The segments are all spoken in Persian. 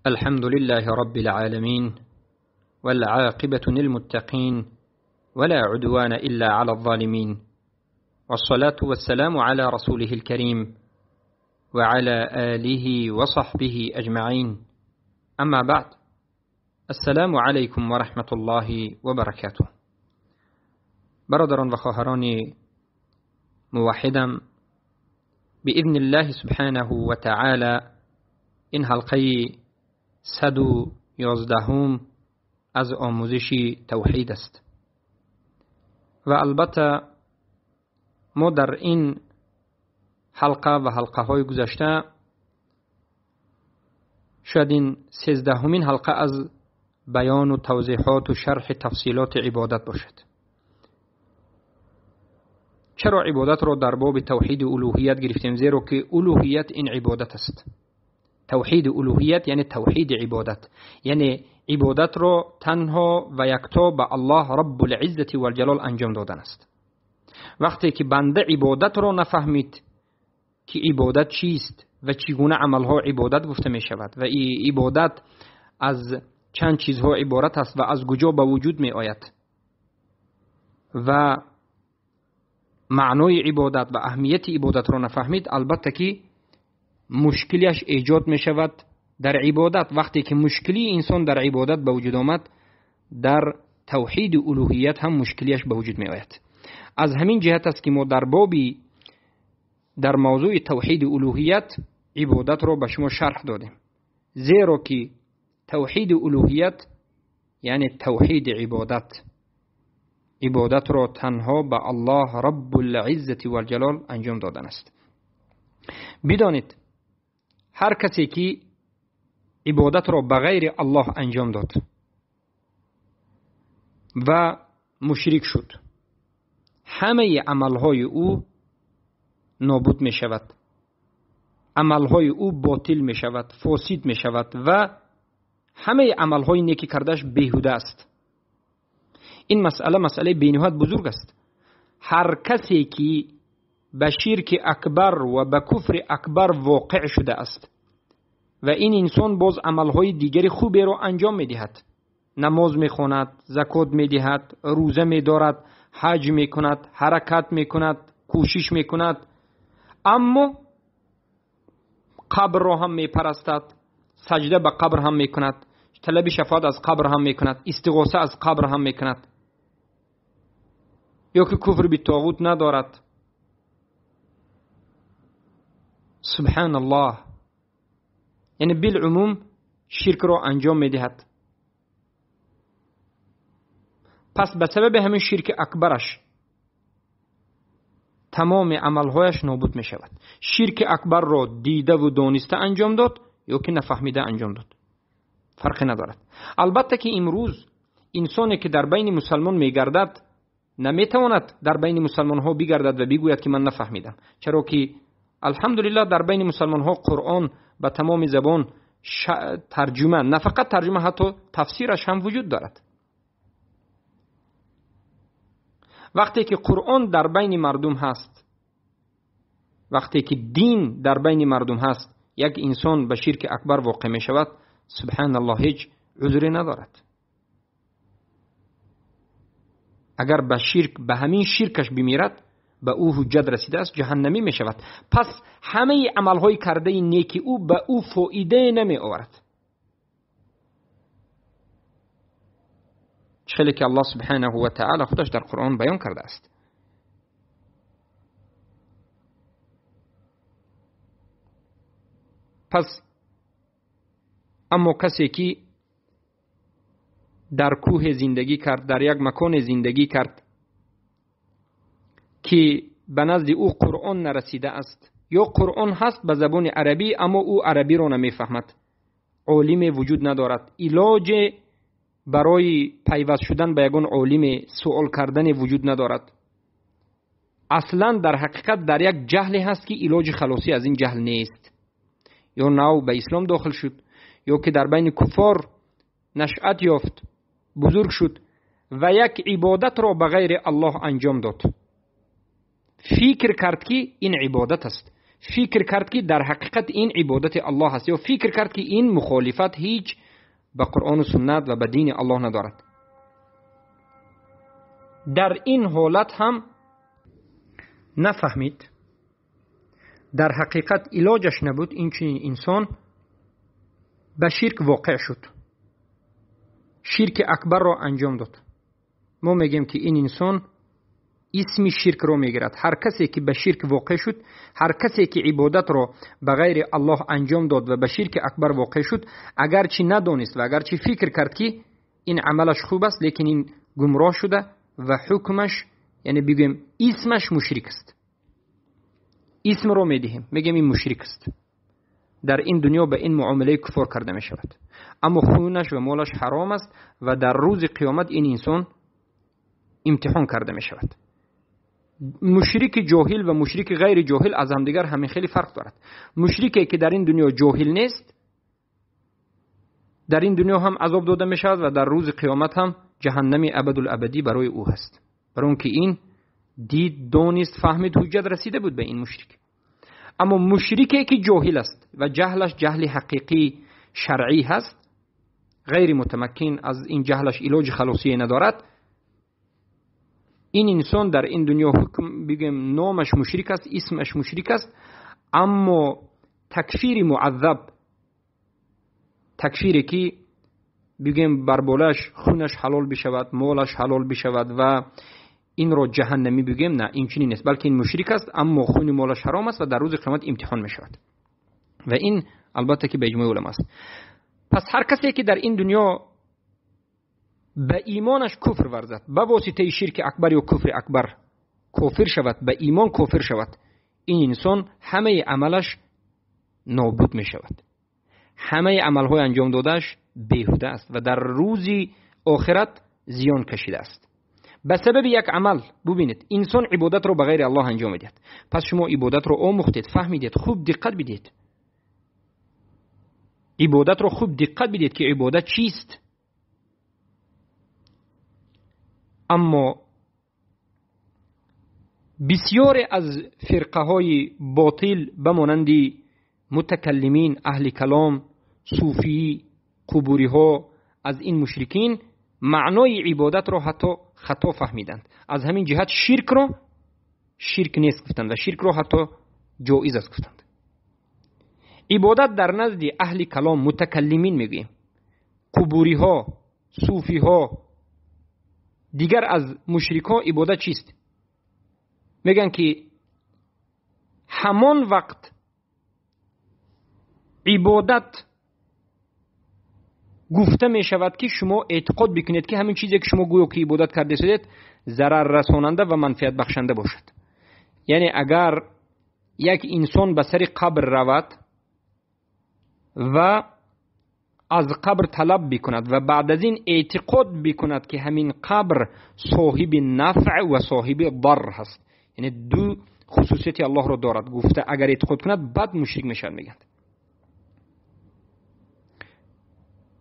الحمد لله رب العالمين والعاقبة للمتقين ولا عدوان إلا على الظالمين والصلاة والسلام على رسوله الكريم وعلى آله وصحبه أجمعين أما بعد السلام عليكم ورحمة الله وبركاته. برادران و خواهران موحدم، بإذن الله سبحانه و تعالی این حلقه 111 از آموزش توحید است و البته ما در این حلقه و حلقه های گذشته شاید این 13مین حلقه از بیان و توضیحات و شرح تفصیلات عبادت باشد. چرا عبادت را در باب توحید الوهیت گرفتیم؟ زیرا که الوهیت این عبادت است. توحید الوهیت یعنی توحید عبادت، یعنی عبادت را تنها و یکتا به الله رب العزت و الجلال انجام دادن است. وقتی که بنده عبادت را نفهمید که عبادت چیست و چگونه عملها عبادت گفته می شود و این عبادت از چند چیزها عبارت است و از کجا به وجود می آید و معنای عبادت و اهمیت عبادت را نفهمید، البته که مشکلیش ایجاد می شود در عبادت. وقتی که مشکلی انسان در عبادت به وجود آمد، در توحید الوهیت هم مشکلیش به وجود می آید. از همین جهت است که ما در موضوع توحید الوهیت عبادت را به شما شرح دادیم، زیرا که توحید الوهیت یعنی توحید عبادت را تنها به الله رب العزت و الجلال انجام دادن است. بدانید هر کسی که عبادت را به غیر الله انجام داد و مشرک شد، همه عملهای او نابود می شود، عملهای او باطل می شود، فاسد می شود و همه عملهای نیکی کردش بیهوده است. این مسئله بینهایت بزرگ است. هر کسی که به شرک اکبر و به کفر اکبر واقع شده است و این انسان باز عملهای دیگری خوبی را انجام می دهد، نماز می خواند، زکات می دهد، روزه می دارد، حج می کند، حرکت می کند، کوشش می کند، اما قبر را هم می پرستد، سجده به قبر هم می کند، طلب شفاعت از قبر هم می کند، استغاثه از قبر هم می کند، یا که کفر به طاغوت ندارد. سبحان الله، یعنی بالعموم شرک را انجام می دهد. پس به سبب همین شرک اکبرش تمام عملهایش نابود می شود. شرک اکبر را دیده و دانسته انجام داد یا که نفهمیده انجام داد، فرقی ندارد. البته که امروز انسانی که در بین مسلمان می گردد نمی تواند در بین مسلمان ها بگردد و بگوید که من نفهمیدم، چرا که الحمدلله در بین مسلمان ها قرآن به تمام زبان ترجمه، نه فقط ترجمه، حتی تفسیرش هم وجود دارد. وقتی که قرآن در بین مردم هست، وقتی که دین در بین مردم هست، یک انسان به شرک اکبر واقع می شود، سبحان الله هیچ عذری ندارد. اگر به همین شرکش بمیرد به او حجت رسیده است، جهنمی می شود. پس همه عملهای کرده نیکی او به او فایده نمی آورد. چخیلی که الله سبحانه و تعالی خودش در قرآن بیان کرده است. پس اما کسی که در کوه زندگی کرد، در یک مکان زندگی کرد که به نزد او قرآن نرسیده است، یا قرآن هست به زبان عربی اما او عربی را نمی فهمد، عالم وجود ندارد، علاج برای پیوست شدن به یگان عالم سوال کردن وجود ندارد، اصلا در حقیقت در یک جهل هست که علاج خلاصی از این جهل نیست، یا نو به اسلام داخل شد یا که در بین کفار نشأت یافت، بزرگ شد و یک عبادت را به غیر الله انجام داد، فکر کرد که این عبادت است، فکر کرد که در حقیقت این عبادت الله است، یا فکر کرد که این مخالفت هیچ به قرآن و سنت و به دین الله ندارد. در این حالت هم نفهمید در حقیقت علاجش نبود، این چنین انسان به شرک واقع شد، شرک اکبر را انجام داد. ما میگیم که این انسان اسم شرک رو میگیرد. هر کسی که به شرک واقع شد، هر کسی که عبادت رو به غیر الله انجام داد و به شرک اکبر واقع شد، اگرچه ندانست و اگرچه فکر کرد که این عملش خوب است، لیکن این گمراه شده و حکمش، یعنی بگیم اسمش مشرک است. اسم رو میدهیم، میگیم این مشرک است. در این دنیا به این معامله کفر کرده می شود، اما خونش و مالش حرام است و در روز قیامت این انسان امتحان کرده می شود. مشرک جاهل و مشرک غیر جاهل از همدیگر همین خیلی فرق دارد. مشرکی که در این دنیا جاهل نیست، در این دنیا هم عذاب داده می شود و در روز قیامت هم جهنم ابدالابدی برای او هست، برای اون که این دید، دانست، فهمید، حجت رسیده بود به این مشرک. اما مشرکی که جاهل است و جهلش جهل حقیقی شرعی هست، غیر متمکن از این جهلش علاج خلاصی ندارد، این انسان در این دنیا حکم بگیم نامش مشرک است، اسمش مشرک است، اما تکفیر معذب، تکفیری که بگیم بربالش خونش حلال بشود، مالش حلال بشود و این رو جهنمی بگیم، نه، این چنین نیست، بلکه این مشرک است اما خون مالش حرام است و در روز قیامت امتحان می شود. و این البته که به اجماع علما است. پس هر کسی که در این دنیا به ایمانش کفر ورزد، به واسطه شرک اکبر یا کفر اکبر کافر شود، به ایمان کافر شود، این انسان همه عملش نابود می شود، همه عملهای انجام دادش بیهوده است و در روز آخرت زیان کشیده است. به سبب یک عمل ببینید انسان عبادت رو به غیر الله انجام میدهد. پس شما عبادت رو آموختید، فهمیدید، خوب دقت بدید، عبادت رو خوب دقت بدید که عبادت چیست. اما بسیار از فرقه های باطل بمانند متکلمین، اهل کلام، صوفی، قبوری ها، از این مشرکین معنای عبادت رو حتی خطا فهمیدند. از همین جهت شرک رو شرک نیست گفتند و شرک رو حتی جایز است گفتند. عبادت در نزد اهل کلام، متکلمین میگیم، قبوری ها، صوفی ها، دیگر از مشرکان عبادت چیست؟ میگن که همان وقت عبادت گفته می شود که شما اعتقاد بکنید که همین چیزی که شما گویا که عبادت کرده شدید ضرر رساننده و منفعت بخشنده باشد. یعنی اگر یک انسان به سر قبر رود و از قبر طلب بکند و بعد از این اعتقاد بکند که همین قبر صاحب نفع و صاحب ضر هست، یعنی دو خصوصیت الله رو دارد، گفته اگر اعتقاد کند بعد مشرک میشد میگند.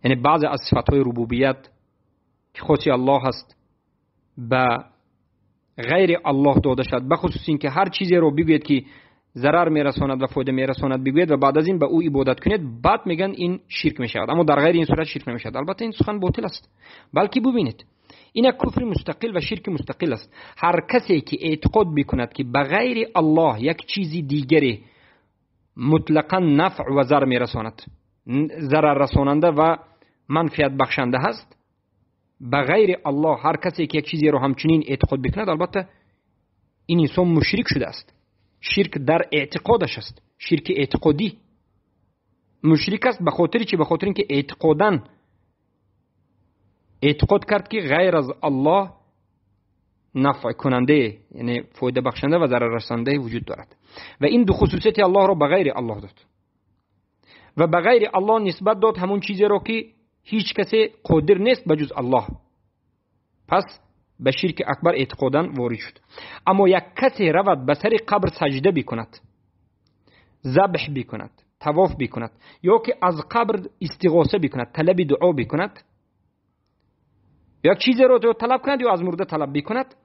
یعنی بعض از صفاتهای ربوبیت که خاصی الله هست به غیر الله داده شد، بخصوص این که هر چیزی رو بگوید که ضرر میرساند و فایده میرساند بگوید و بعد از این به او عبادت کنید، بعد میگن این شرک میشود. اما در غیر این صورت شرک نمیشود. البته این سخن باطل است، بلکه ببینید این یک کفر مستقل و شرک مستقل است. هر کسی که اعتقاد بکند که به غیر الله یک چیزی دیگری مطلقاً نفع و ضرر میرساند، ضرر رساننده و منفعت بخشنده هست، به غیر الله هر کسی که یک چیزی رو همچنین اعتقاد بکند، البته این انسان مشرک شده است. شرک در اعتقادش است، شرک اعتقادی. مشرک است به خاطر چی؟ به خاطر اینکه اعتقاد کرد که غیر از الله نفع کننده، یعنی فایده بخشنده و ضرر رساننده وجود دارد و این دو خصوصیت الله رو به غیر الله داد و به غیر الله نسبت داد همون چیزی رو که هیچ کسی قادر نیست بجز الله. پس به شرک اکبر اعتقاداً وارد شد. اما یک کسی رود به سر قبر سجده بکند، ذبح بکند، طواف بکند، یا که از قبر استغاثه بکند، طلب دعا بکند، یک چیزی رو طلب کند یا از مرده طلب بکند،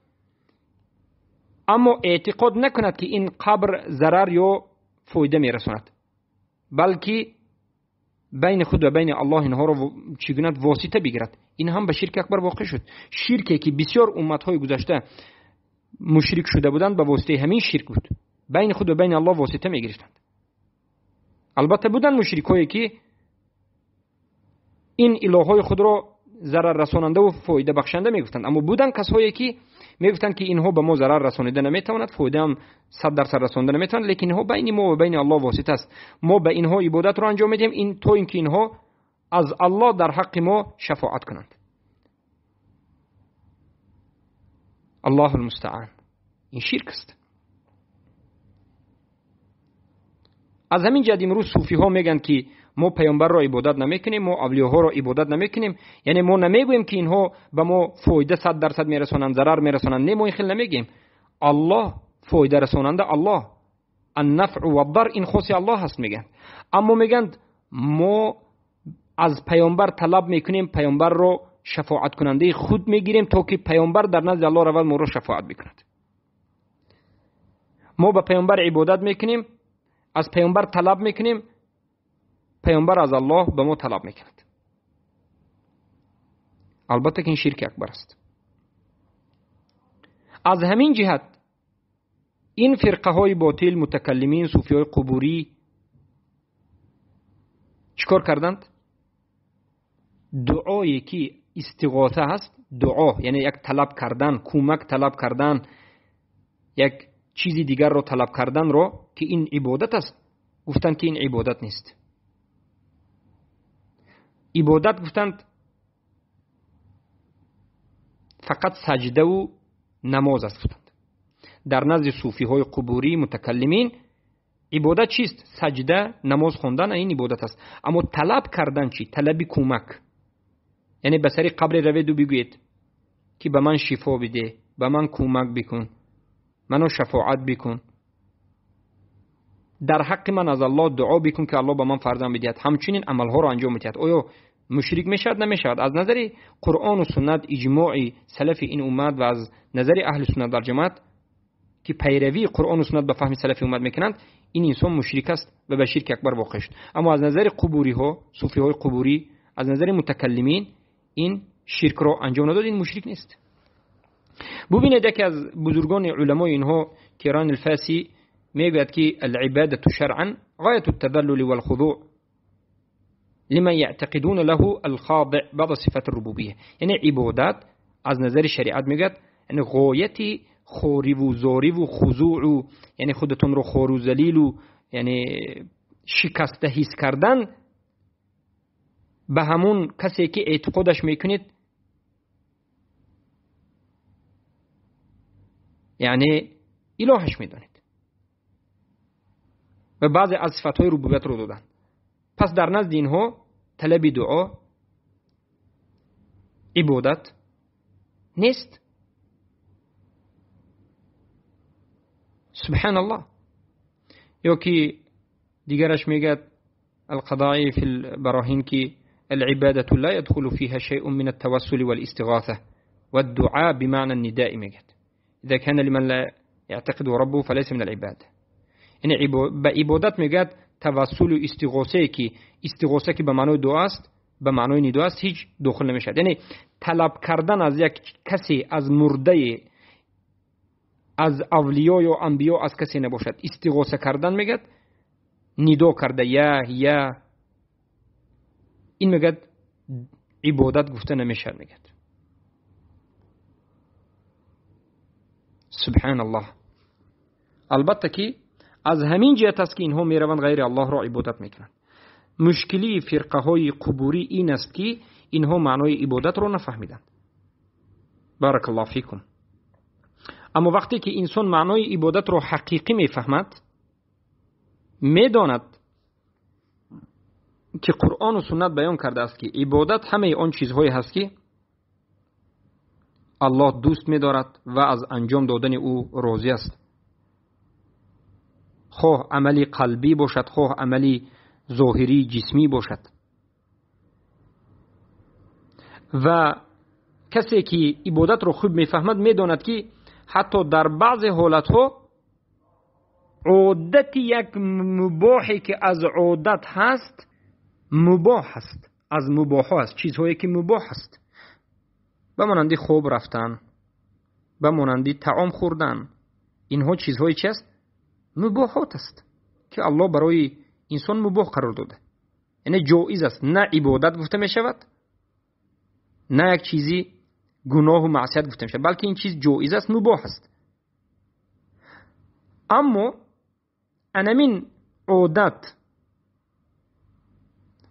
اما اعتقاد نکند که این قبر ضرر یا فایده میرساند، بلکه بین خود و بین الله اینها رو چگونه واسطه بگیرد. این هم به شرک اکبر واقع شد. شرکی که بسیار امتهای گذشته مشرک شده بودند به واسطه همین شرک بود، بین خود و بین الله واسطه میگرفتند. البته بودن مشرکایی که این الههای خود را ضرر رساننده و فایده بخشنده میگفتند، اما بودن کسایی که میگفتند که اینها به ما ضرر رسانیده نمیتواند، فایده هم 100% رسانده نمیتواند، لیکن اینها بین ما و بین الله واسطه است. ما به اینها عبادت رو انجام میدیم این تو اینکه اینها از الله در حق ما شفاعت کنند. الله المستعان. این شرک است. از همین جد امروز صوفی ها میگن که ما پیامبر را عبادت نمیکنیم، ما اولیاء ها را عبادت نمیکنیم، یعنی ما نمیگویم که اینها به ما فایده 100% میرسونند، ضرر میرسونند. نه، ما این خیلی نمیگیم. الله فایده رسوننده، الله النفع و الضر این خاص الله هست میگن. اما میگن ما از پیامبر طلب میکنیم پیامبر را شفاعت کننده خود میگیریم تا که پیامبر در نزد الله رود ما را شفاعت بکند. ما به پیامبر عبادت میکنیم، از پیامبر طلب میکنیم، پیامبر از الله به ما طلب میکند. البته که این شرک اکبر است. از همین جهت این فرقه های باطل، متکلمین، صوفی های قبوری چیکار کردند؟ دعایی که استغاثه هست، دعا یعنی یک طلب کردن، کمک طلب کردن، یک چیزی دیگر رو طلب کردن رو که این عبادت است، گفتند که این عبادت نیست. عبادت گفتند فقط سجده و نماز است. گفتند در نزد صوفی های قبوری متکلمین عبادت چیست؟ سجده، نماز خواندن، این عبادت است. اما طلب کردن چی؟ طلب کمک، یعنی به سر قبر روید و بگوید که به من شفا بده، به من کمک بکن، منو شفاعت بکن، در حق من از الله دعا بکن که الله به من فرزند بدهد. همچنین عملها رو انجام میدهد. آیا مشرک میشد؟ نمیشد. از نظر قرآن و سنت، اجماع سلف این امت و از نظر اهل سنت در جماعت که پیروی قرآن و سنت به فهم سلف امت میکنند، این انسان مشرک است و به شرک اکبر واقع شد. اما از نظر قبوری ها، صوفی های قبوری، از نظر متکلمین این شرک را انجام نداد، این مشرک نیست. ببینید که از بزرگان علمای اینها کیران الفاسی میگوید که العبادة شرعا غایة التذلل والخضوع لمن يعتقدون له الخاضع بعض صفات الربوبیه. یعنی عبادت از نظر شریعت میگوید یعنی غایت خوری و زاری و خضوع و یعنی خودتون رو خور و ذلیل و یعنی شکسته حس کردن به همون کسی که اعتقادش میکنید، یعنی الهش میدانید و بعضی از صفاتهای ربوبیت رو دادن. پس در نزد اینها طلب دعا عبادت نیست. سبحان الله. یا که دیگرش میگه القضائی فی البراهین که العبادة لا يدخل فيها شيء من التوسل والاستغاثة والدعاء بمعنى النداء میگه اذا كان لمن لا يعتقد ربه فليس من العبادة. یعنی به عبادت میگه توسل و استغاثه که به معنای دعا است، به معنای ندا است، هیچ داخل نمیشه. یعنی طلب کردن از یک کسی، از مرده، از اولیاء یا انبیا از کسی نباشد. استغاثه کردن میگه ندا کرده یا این میگه عبادت گفته نمیشه. میگه سبحان الله. البته که از همین جهت است که اینها میروند غیر الله را عبادت میکنند. مشکلی فرقه های قبوری این است که اینها معنای عبادت را نفهمیدند. بارک الله فیکم. اما وقتی که انسان معنای عبادت را حقیقی میفهمد، میداند که قرآن و سنت بیان کرده است که عبادت همه آن چیزهایی هست که الله دوست می‌دارد و از انجام دادن او راضی است، خواه عملی قلبی باشد، خواه عملی ظاهری جسمی باشد. و کسی که عبادت را خوب میفهمد میداند که حتی در بعض حالتها عادت یک مباحی که از عادت هست مباح هست، از مباح هست، چیزهایی که مباح هست، به مانندی خواب رفتن، به مانندی طعام خوردن، اینها چیزهایی چی است؟ مباحات است که الله برای انسان مباح قرار داده، یعنی جایز است، نه عبادت گفته می شود، نه یک چیزی گناه و معصیت گفته می شود، بلکه این چیز جایز است، مباح است. اما انمین عادت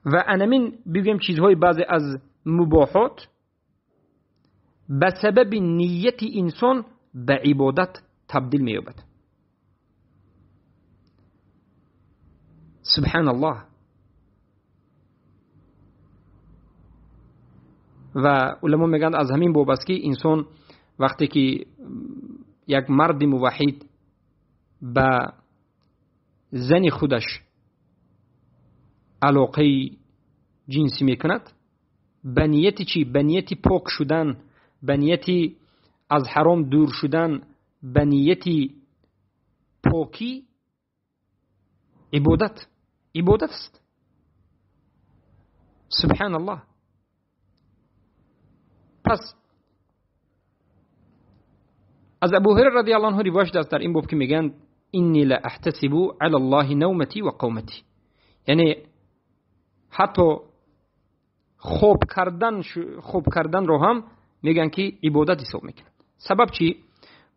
و انمین بگیم چیزهای بعضی از مباحات به سبب نیت انسان به عبادت تبدیل می یابد. سبحان الله. و علما میگن از همین باب است که انسان وقتی که یک مرد موحد به زن خودش علاقه جنسی میکند، به نیت چی؟ به نیت پاک شدن، به نیت از حرام دور شدن، به نیت پاکی، عبادت است. سبحان الله. پس از ابو هریره رضی الله عنه روایت است در این باب که میگن انی لا احتسب علی الله نومتی و قومتی، یعنی حتی خوب کردن رو هم میگن که عبادت حساب میکنند. سبب چی؟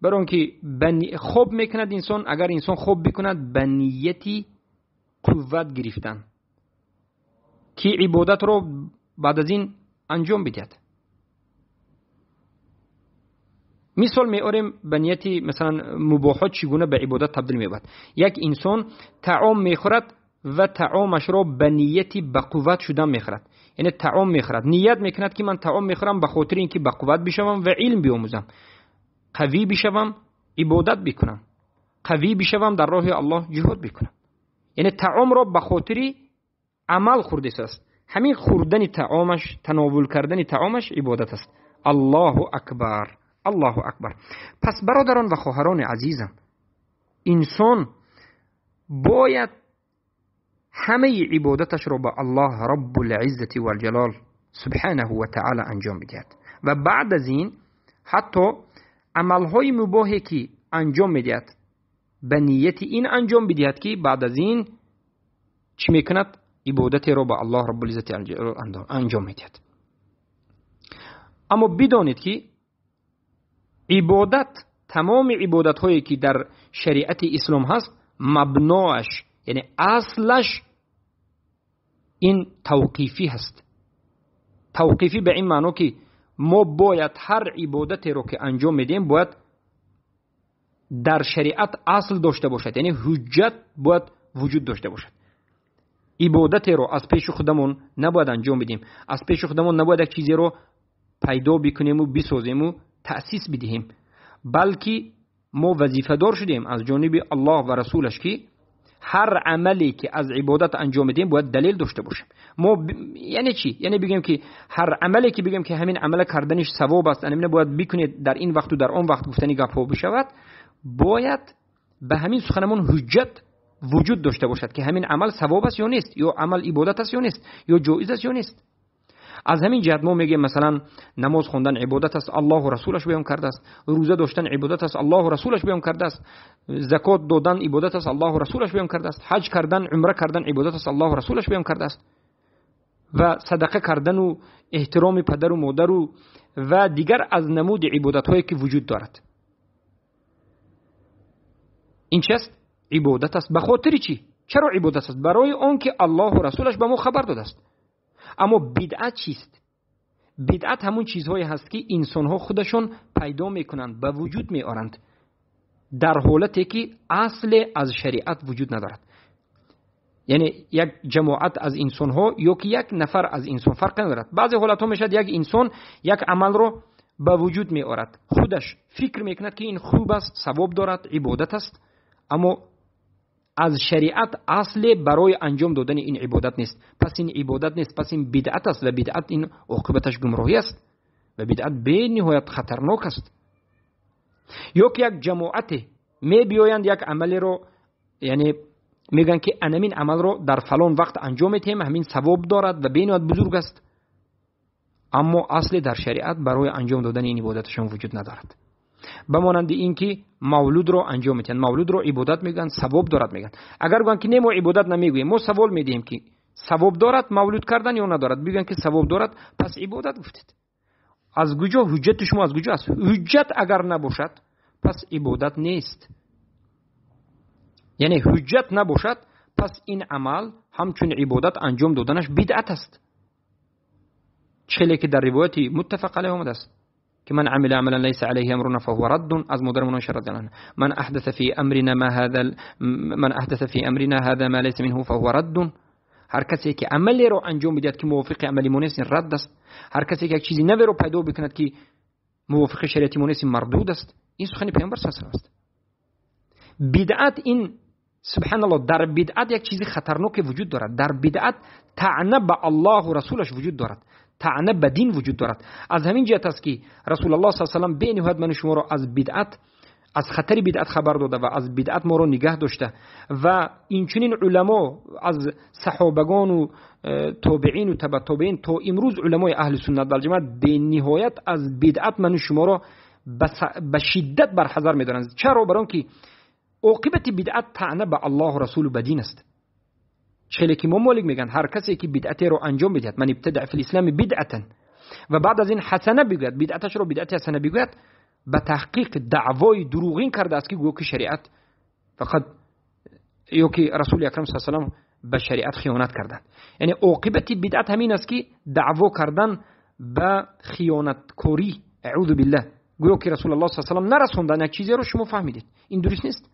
برای اینکه خوب میکند انسان، اگر انسان خوب بکند به نیتی قوت گرفتن که عبادت رو بعد از این انجام بدهد. مثال میاریم به نیت مثلا مباحات چگونه به عبادت تبدیل می‌یابد. یک انسان طعام میخورد و طعامش را به نیتی به قوت شدن میخورد، یعنی طعام میخورد، نیت میکند که من طعام میخورم به خاطر اینکه به قوت بشوم و علم بیاموزم، قوی بشوم، عبادت بکنم، قوی بشوم، در راه الله جهاد بکنم، یعنی طعام را به خاطر عمل خورده است. همین خوردن طعامش، تناول کردن طعامش عبادت است. الله اکبر، الله اکبر. پس برادران و خواهران عزیزم، انسان باید همه عبادتش را به الله رب العزت و الجلال سبحانه و تعالی انجام بدهد و بعد از این حتی عملهای مباحی که انجام میدهد به نیت این انجام بدهد که بعد از این چی میکند؟ عبادت را به الله رب العزت و الجلال انجام میدهد. اما بدانید که عبادت، تمام عبادت هایی که در شریعت اسلام هست، مبناش یعنی اصلش این توقیفی هست. توقیفی به این معنی که ما باید هر عبادتی رو که انجام میدیم باید در شریعت اصل داشته باشد، یعنی حجت باید وجود داشته باشد. عبادتی رو از پیش خودمون نباید انجام بدیم، از پیش خودمون نباید یک چیزی رو پیدا بکنیم و بسازیم و تأسیس بدهیم، بلکه ما وظیفه دار شدیم از جانب الله و رسولش که هر عملی که از عبادت انجام میدیم باید دلیل داشته باشیم. یعنی چی؟ یعنی بگیم که هر عملی که بگیم که همین عمل کردنش ثواب است، یعنی باید بکنید در این وقت و در آن وقت گفتنی گپ‌ها بشود، باید به همین سخنمون حجت وجود داشته باشد که همین عمل ثواب است یا نیست، یا عمل عبادت است یا نیست، یا جایز است یا نیست. از همین جهت ما میگیم مثلا نماز خوندن عبادت است، الله و رسولش بیان کرده است. روزه داشتن عبادت است، الله و رسولش بیان کرده است. زکات دادن عبادت است، الله و رسولش بیان کرده است. حج کردن، عمره کردن عبادت است، الله و رسولش بیان کرده است. و صدقه کردن و احترام پدر و مادر و دیگر از نمود عبادت هایی که وجود دارد. این چیست؟ عبادت است. به خاطر چی؟ چرا عبادت است؟ برای آن که الله و رسولش به ما خبر داده است. اما بدعت چیست؟ بدعت همون چیزهایی هست که انسان‌ها خودشون پیدا میکنند، به وجود میارند، در حالتی که اصل از شریعت وجود ندارد. یعنی یک جماعت از انسان‌ها یا که یک نفر از انسان فرق ندارد. بعضی حالت‌ها میشد یک انسان یک عمل رو به وجود میارد، خودش فکر میکند که این خوب است، ثواب دارد، عبادت است، اما از شریعت اصل برای انجام دادن این عبادت نیست. پس این عبادت نیست، پس این بدعت است و بدعت این عاقبتش گمراهی است و بدعت به نهایت خطرناک است. یا که یک جماعت می بیایند یک عملی رو یعنی میگن که انمین عمل رو در فلان وقت انجام میتیم، همین ثواب دارد و بینات بزرگ است، اما اصل در شریعت برای انجام دادن این عبادتشون وجود ندارد. بمانند این که مولود رو انجام میتن، مولود رو عبادت میگن، ثواب دارد میگن. اگر گوین که نه ما عبادت نمیگوییم، ما سوال میدیم که ثواب دارد مولود کردن یا ندارد، بگن که ثواب دارد، پس عبادت گفتید. از کجا حجت شما، از کجا است؟ حجت اگر نباشد پس عبادت نیست. یعنی حجت نباشد پس این عمل همچون عبادت انجام دادنش بدعت است. چلی که در روایتی متفق علیه آمده است که من عمل عملا لیس علیه امرنا فهو رد، از مادر منوشه رضی الله عنها، من احدث فی امرنا هذا ما لیس منه فهو رد. هر کسی که عملی رو انجام بدهد که موافق عملی نیست رد است. هر کسی که یک چیزی نوی رو پیدا بکند که موافق شریعت نیست مردود است. این سخن پیامبر صلی الله علیه و آله است. بدعت، این سبحان الله، در بدعت یک چیزی خطرناک وجود دارد. در بدعت طعنه به الله و رسولش وجود دارد، طعنه به دین وجود دارد. از همین جهت است که رسول الله صلی الله علیه و آله بینهایت من شما را از بدعت، از خطر بدعت خبر داده و از بدعت ما را نگه داشته. و این چنین علما از صحابگان و تابعین و تبع تابعین تا امروز علمای اهل سنت و جماعت به نهایت از بدعت من شما را به شدت برحذر می‌دارند. چرا؟ برای که عاقبت بدعت طعنه به الله و رسول و به دین است. چلی که مالک میگن هر کسی که بدعتی رو انجام بدهد، من ابتدع فی الاسلام بدعتا، و بعد از این حسنه بگوید، بدعتش رو بدعت حسنه بگوید، به تحقیق دعوای دروغین کرده است که گویا که شریعت فقط یا که رسول اکرم صلی الله علیه و به شریعت خیانت کردن. یعنی عاقبت بدعت همین است که دعوا کردن به خیانت کاری، اعوذ بالله. گویا که رسول الله صلی الله علیه و آله نرسوندن یک چیزی رو شما فهمیدید، این درست نیست.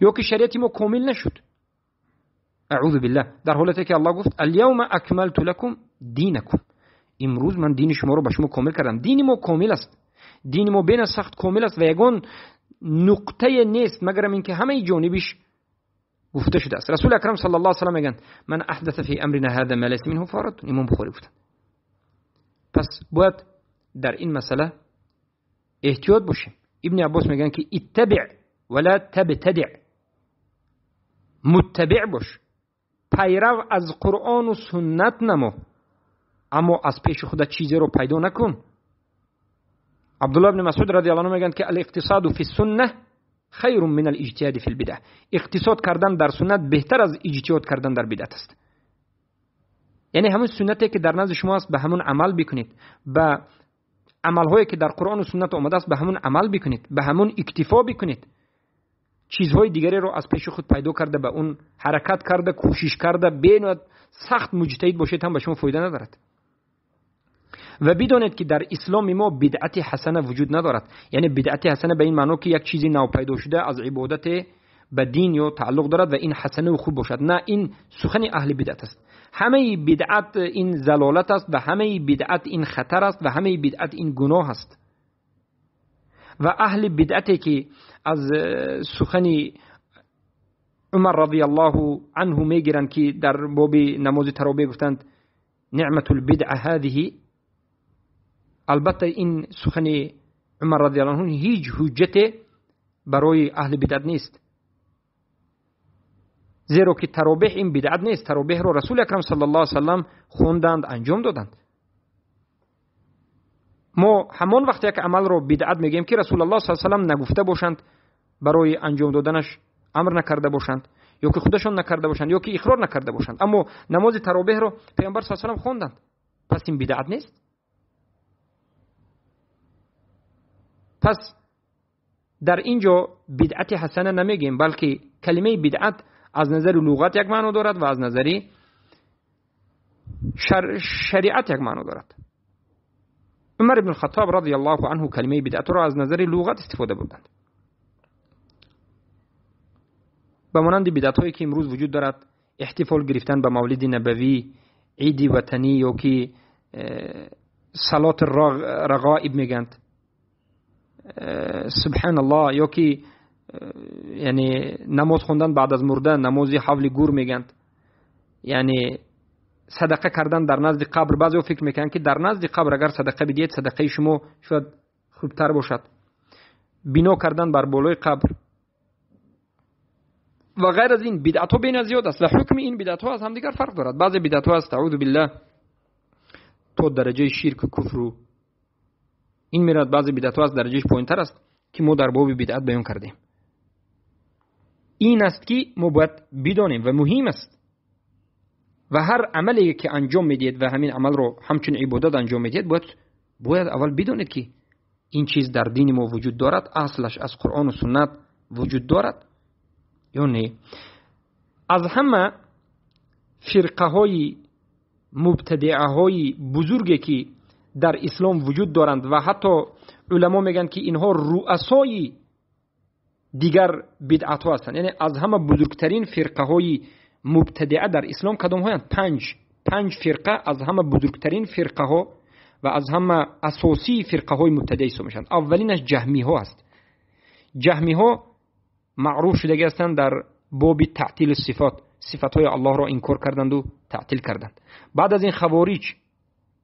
یا که شریعت ما کامل نشد، اعوذ بالله، در حالتی که الله گفت الیوم اکملت لکم دینکم، امروز من دین شما رو به شما کامل کردم. دین ما کامل است، دین ما بین سخت کامل است و یگان نقطه نیست مگر اینکه همه جانبش گفته شده است. رسول اکرم صلی الله علیه و آله میگن من احدث فی امرنا هذا ما لیس منه فهو رد. امام بخاری گفتن. پس باید در این مسئله احتیاط باشیم. ابن عباس میگن که اتبع ولا تبتدع، متبع باش، پیرو از قرآن و سنت نما، اما از پیش خودت چیزی رو پیدا نکن. عبدالله بن مسعود رضی الله عنه میگن که الاقتصاد فی السنه خیر من الاجتهاد فی البدع. اقتصاد کردن در سنت بهتر از اجتهاد کردن در بدعت است. یعنی همون سنتی که در نزد شما است به همون عمل بکنید، به عملهایی که در قرآن و سنت آمده است به همون عمل بکنید، به همون اکتفا بکنید. چیزهای دیگری رو از پیش خود پیدا کرده به اون حرکت کرده، کوشش کرده، بینید سخت مجتهد باشید هم به شما فایده ندارد. و بدانید که در اسلام ما بدعت حسنه وجود ندارد. یعنی بدعت حسنه به این معنی که یک چیزی نو پیدا شده از عبادت به دین یا تعلق دارد و این حسنه و خوب باشد. نه، این سخن اهل بدعت است. همه بدعت این زلالت است و همه بدعت این خطر است و همه بدعت این گناه است. و اهل بدعتی که از سخن عمر رضی الله عنه میگیرند که در باب نماز تراویح گفتند نعمت البدعه هذه، البته این سخن عمر رضی الله عنه هیچ حجت برای اهل بدعت نیست، زیرا که تراویح این بدعت نیست. تراویح رو رسول اکرم صلی الله علیه و سلم خوندند، انجام دادند. ما همان وقتی که عمل رو بدعت میگیم که رسول الله صلی الله علیه و سلم نگفته باشند، برای انجام دادنش امر نکرده باشند، یا که خودشون نکرده باشند، یا که اقرار نکرده باشند، اما نماز تراویح رو پیامبر صلی الله علیه و سلم خوندند، پس این بدعت نیست. پس در اینجا بدعت حسنه نمیگیم، بلکه کلمه بدعت از نظر لغت یک معنی دارد و از نظر شریعت یک معنی دارد. عمر بن الخطاب رضی الله عنه کلمه بدعت را از نظر لغت استفاده بردند. به مانند بدعت هایی که امروز وجود دارد، احتفال گرفتن به مولد نبوی، عید وطنی، یا که صلات رغائب میگند، سبحان الله، یا که یعنی نماز خوندن بعد از مردن، نماز حول گور میگند، یعنی صدقه کردن در نزد قبر. بعضی فکر میکنن که در نزد قبر اگر صدقه بدید صدقه شما شاید خوبتر باشد. بنا کردن بر بالای قبر، و غیر از این بدعت ها بین زیاد است و حکم این بدعت ها از هم دیگر فرق دارد. بعضی بدعت ها است اعوذ بالله تو درجه شرک و کفر و این میراد، بعضی بدعت ها از درجهش پایینتر است که ما در باب بدعت بیان کردیم. این است که ما باید بدانیم و مهم است و هر عملی که انجام میدید و همین عمل رو همچون عبادت انجام میدید باید اول بدونید که این چیز در دین ما وجود دارد، اصلش از قرآن و سنت وجود دارد یا نه. از همه فرقه های مبتدعه های بزرگی که در اسلام وجود دارند و حتی علما میگن که اینها رؤسای دیگر بدعت ها هستند، یعنی از همه بزرگترین فرقه های مبتدعه در اسلام کدام هستند؟ پنج فرقه از همه بزرگترین فرقه ها و از همه اساسی فرقه های مبتدعه اسلام میشن. اولینش جهمی ها است. جهمی ها معروف شده هستند در باب تعطیل صفات های الله را انکار کردند و تعطیل کردند. بعد از این خوارج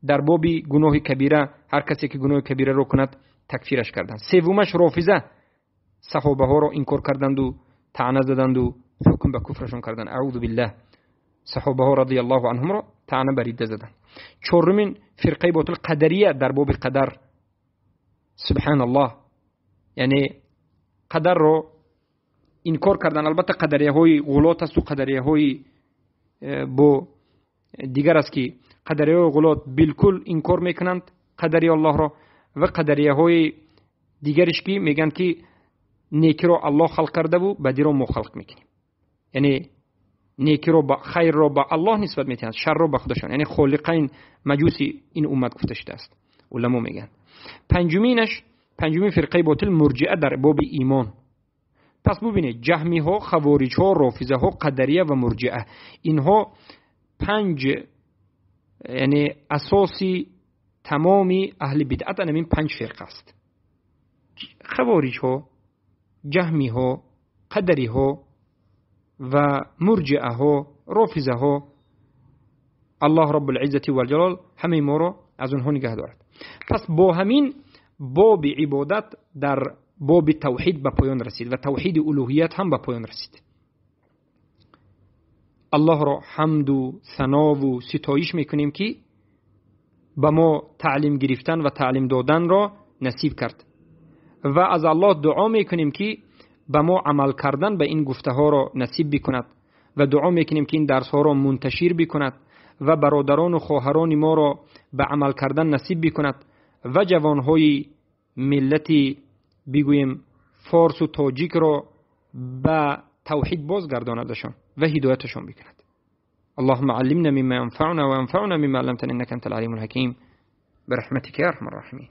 در باب گناه کبیره، هر کسی که گناه کبیره رو کند تکفیرش کردند. سومش رافضه، صحابه ها را انکار کردند و طعنه زدند و حکم به کفرشون کردند. اعوذ بالله، صحابه ها رضی الله عنهم را طعنه بر ریده زدند. چهارمین فرقه باطل قدریه در باب قدر، سبحان الله، یعنی قدر رو انکار کردن. البته قدریه های غلات است و قدریه های با دیگر است که قدریه های غلات بالکل انکار میکنند قدری الله را و قدریه های دیگرش که میگن که نیکی رو الله خلق کرده و بدی رو ما خلق میکنیم، یعنی نیکی رو با خیر رو با الله نسبت میتونند، شر رو با خودشان، یعنی خالقین مجوسی این امت گفته شده است علما میگن. پنجمین فرقه باطل مرجئه در باب ایمان. پس ببینید جهمی ها، خوارج ها، رافضه ها، قدریه و مرجئه، اینها پنج یعنی اساسی تمامی اهل بدعت همین پنج فرقه است. خوارج ها، جهمی ها، قدری ها و مرجئه ها، رافضه ها، الله رب العزت و الجلال همه ما را از اونها نگه دارد. پس با همین باب عبادت در باب توحید به پایان رسید و توحید الوهیت هم به پایان رسید. الله را حمد و ثنا و ستایش میکنیم که به ما تعلیم گرفتن و تعلیم دادن را نصیب کرد و از الله دعا میکنیم که به ما عمل کردن به این گفته ها را نصیب بکند و دعا میکنیم که این درس ها را منتشر بکند و برادران و خواهران ما را به عمل کردن نصیب بکند و جوانهای ملتی بگویم فارس و تاجیک را به توحید بازگرداندشان و هدایتشان بکند. اللهم علمنا مما ينفعنا وانفعنا مما علمتنا انك انت العليم الحكيم برحمتك يا ارحم الراحمين.